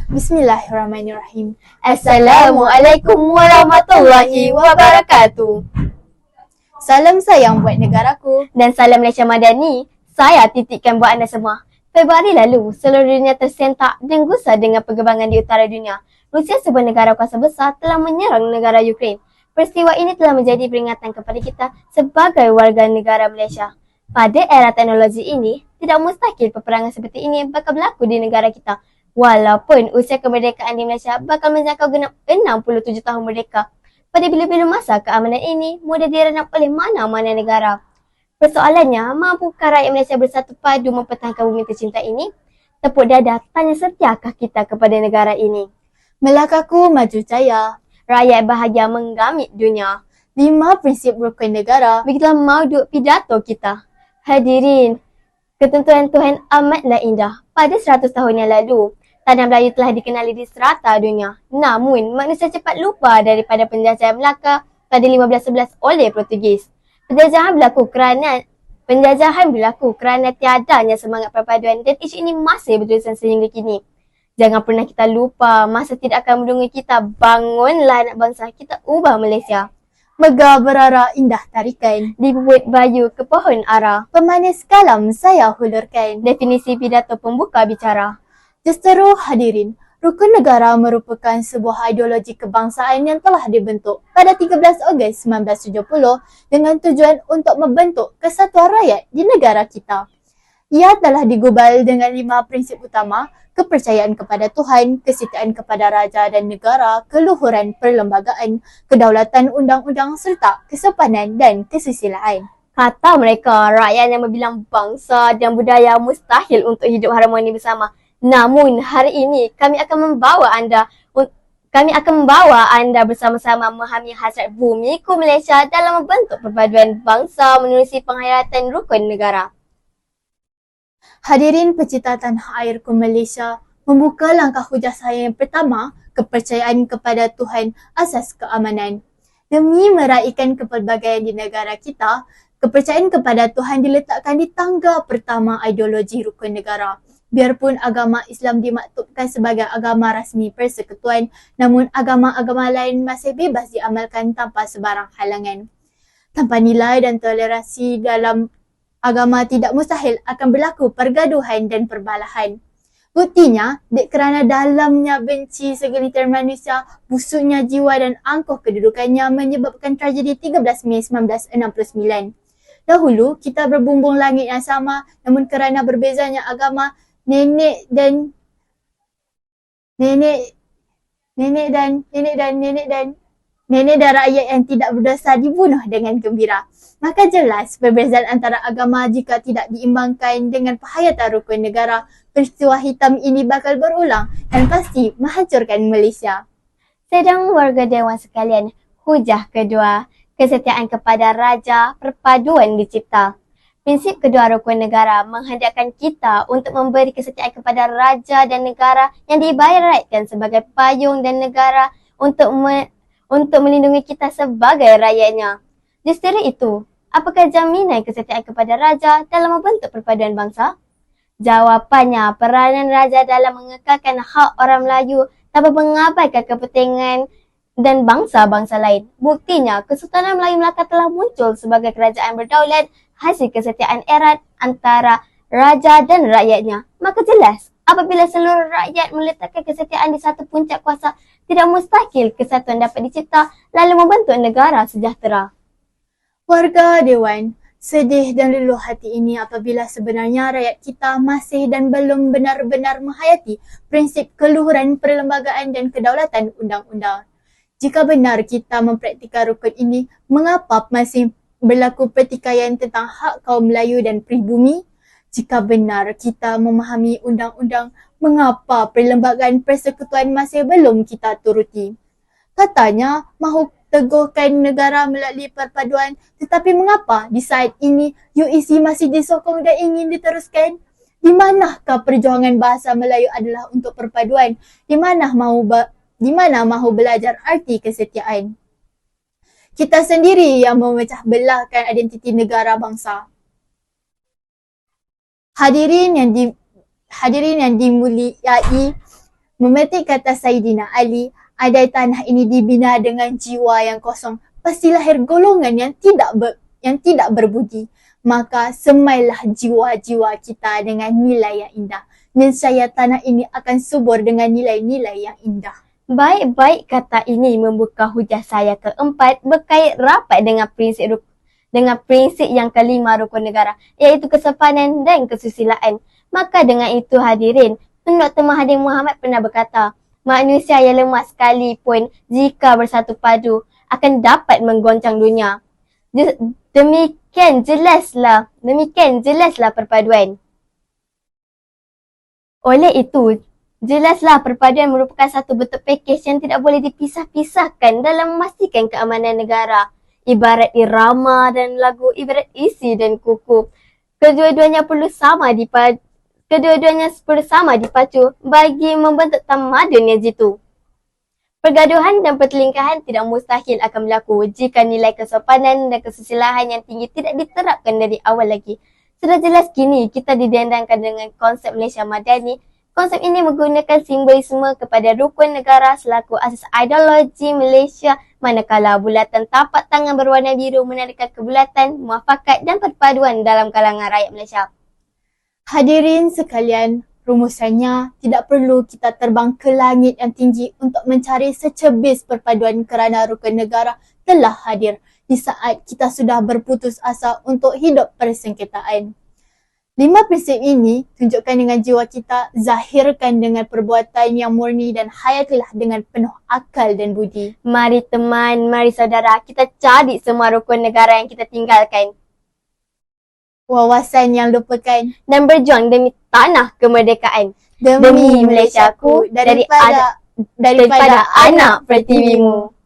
Bismillahirrahmanirrahim. Assalamualaikum warahmatullahi wabarakatuh. Salam sayang buat negaraku. Dan salam Malaysia Madani. Saya titipkan buat anda semua. Februari lalu, seluruh dunia tersentak dan gusar dengan perkembangan di utara dunia. Rusia, sebuah negara kuasa besar, telah menyerang negara Ukraine. Peristiwa ini telah menjadi peringatan kepada kita sebagai warga negara Malaysia. Pada era teknologi ini, tidak mustahil peperangan seperti ini bakal berlaku di negara kita. Walaupun usia kemerdekaan di Malaysia bakal menjangkau genap 67 tahun merdeka. Pada bila-bila masa, keamanan ini mudah direnam oleh mana-mana negara. Persoalannya, mampukah rakyat Malaysia bersatu padu mempertahankan bumi tercinta ini? Tepuk dada, tanya setiakah kita kepada negara ini? Melakaku maju jaya. Rakyat bahagia menggamit dunia. 5 prinsip rukun negara. Begitulah mauduk pidato kita. Hadirin, ketentuan Tuhan amatlah indah. Pada 100 tahun yang lalu, tanah Melayu telah dikenali di serata dunia. Namun, manusia cepat lupa daripada penjajahan Melaka pada 1511 oleh Portugis. Penjajahan berlaku kerana tiadanya semangat perpaduan dan isu ini masih berterusan sehingga kini. Jangan pernah kita lupa, masa tidak akan menunggu kita. Bangunlah anak bangsa, kita ubah Malaysia. Megah berara indah tarikan. Di bukit bayu ke pohon ara. Pemanis kalam saya hulurkan. Definisi pidato pembuka bicara. Justeru hadirin, rukun negara merupakan sebuah ideologi kebangsaan yang telah dibentuk pada 13 Ogos 1970 dengan tujuan untuk membentuk kesatuan rakyat di negara kita. Ia telah digubal dengan 5 prinsip utama: kepercayaan kepada Tuhan, kesetiaan kepada raja dan negara, keluhuran perlembagaan, kedaulatan undang-undang serta kesopanan dan kesusilaan. Kata mereka, rakyat yang berbilang bangsa dan budaya mustahil untuk hidup harmoni bersama. Namun hari ini kami akan membawa anda bersama-sama memahami hasrat bumiku Malaysia dalam membentuk perpaduan bangsa menerusi penghayatan rukun negara. Hadirin pecinta tanah airku Malaysia, membuka langkah hujah saya yang pertama, kepercayaan kepada Tuhan asas keamanan. Demi meraihkan kepelbagaian di negara kita, kepercayaan kepada Tuhan diletakkan di tangga pertama ideologi rukun negara. Biarpun agama Islam dimaktubkan sebagai agama rasmi persekutuan, namun agama-agama lain masih bebas diamalkan tanpa sebarang halangan. Tanpa nilai dan toleransi dalam agama, tidak mustahil akan berlaku pergaduhan dan perbalahan. Buktinya, kerana dalamnya benci segelintir manusia, busuknya jiwa dan angkuh kedudukannya menyebabkan tragedi 13 Mei 1969. Dahulu, kita berbumbung langit yang sama, namun kerana berbezanya agama, nenek dan rakyat yang tidak berdosa dibunuh dengan gembira. Maka jelas perbezaan antara agama jika tidak diimbangkan dengan penghayatan rukun negara, peristiwa hitam ini bakal berulang dan pasti menghancurkan Malaysia. Sedang warga dewan sekalian, hujah kedua, kesetiaan kepada raja, perpaduan dicipta. Prinsip kedua rukun negara menghendakkan kita untuk memberi kesetiaan kepada raja dan negara yang diibaratkan sebagai payung dan negara untuk melindungi kita sebagai rakyatnya. Justru itu, apakah jaminan kesetiaan kepada raja dalam membentuk perpaduan bangsa? Jawapannya, peranan raja dalam mengekalkan hak orang Melayu tanpa mengabaikan kepentingan dan bangsa-bangsa lain. Buktinya, Kesultanan Melayu Melaka telah muncul sebagai kerajaan berdaulat hasil kesetiaan erat antara raja dan rakyatnya. Maka jelas, apabila seluruh rakyat meletakkan kesetiaan di satu puncak kuasa, tidak mustahil kesatuan dapat dicipta lalu membentuk negara sejahtera. Warga Dewan, sedih dan luluh hati ini apabila sebenarnya rakyat kita masih dan belum benar-benar menghayati prinsip keluhuran perlembagaan dan kedaulatan undang-undang. Jika benar kita mempraktikkan rukun ini, mengapa masih berlaku pertikaian tentang hak kaum Melayu dan pribumi? Jika benar kita memahami undang-undang, mengapa perlembagaan persekutuan masih belum kita turuti? Katanya mahu teguhkan negara melalui perpaduan, tetapi mengapa di saat ini UEC masih disokong dan ingin diteruskan? Di manakah perjuangan bahasa Melayu adalah untuk perpaduan? Di mana mahu belajar arti kesetiaan? Kita sendiri yang memecah belahkan identiti negara bangsa. Hadirin yang dimuliai, Memetik kata Saidina Ali, andai tanah ini dibina dengan jiwa yang kosong, pasti lahir golongan yang tidak berbudi. Maka semailah jiwa-jiwa kita dengan nilai yang indah. Nescaya tanah ini akan subur dengan nilai-nilai yang indah. Baik-baik kata ini membuka hujah saya keempat berkait rapat dengan prinsip yang kelima rukun negara, iaitu kesopanan dan kesusilaan. Maka dengan itu hadirin, Dr. Mahathir Mohamad pernah berkata, manusia yang lemah sekalipun jika bersatu padu akan dapat menggoncang dunia. Demikian jelaslah perpaduan. Oleh itu, jelaslah perpaduan merupakan satu bentuk pakej yang tidak boleh dipisah-pisahkan dalam memastikan keamanan negara. Ibarat irama dan lagu, ibarat isi dan kukuh. Kedua-duanya sama dipacu bagi membentuk tamadun yang jitu. Pergaduhan dan pertelingkahan tidak mustahil akan berlaku jika nilai kesopanan dan kesusilaan yang tinggi tidak diterapkan dari awal lagi. Sudah jelas kini kita didendangkan dengan konsep Malaysia Madani. Konsep ini menggunakan simbolisme kepada rukun negara selaku asas ideologi Malaysia, manakala bulatan tapak tangan berwarna biru menandakan kebulatan, muafakat dan perpaduan dalam kalangan rakyat Malaysia. Hadirin sekalian, rumusannya tidak perlu kita terbang ke langit yang tinggi untuk mencari secebis perpaduan kerana rukun negara telah hadir di saat kita sudah berputus asa untuk hidup persengketaan. 5 prinsip ini tunjukkan dengan jiwa kita, zahirkan dengan perbuatan yang murni dan hayatilah dengan penuh akal dan budi. Mari teman, mari saudara, kita cari semua rukun negara yang kita tinggalkan. Wawasan yang lupakan Dan berjuang demi tanah kemerdekaan. demi Malaysiaku daripada anak pertiwimu.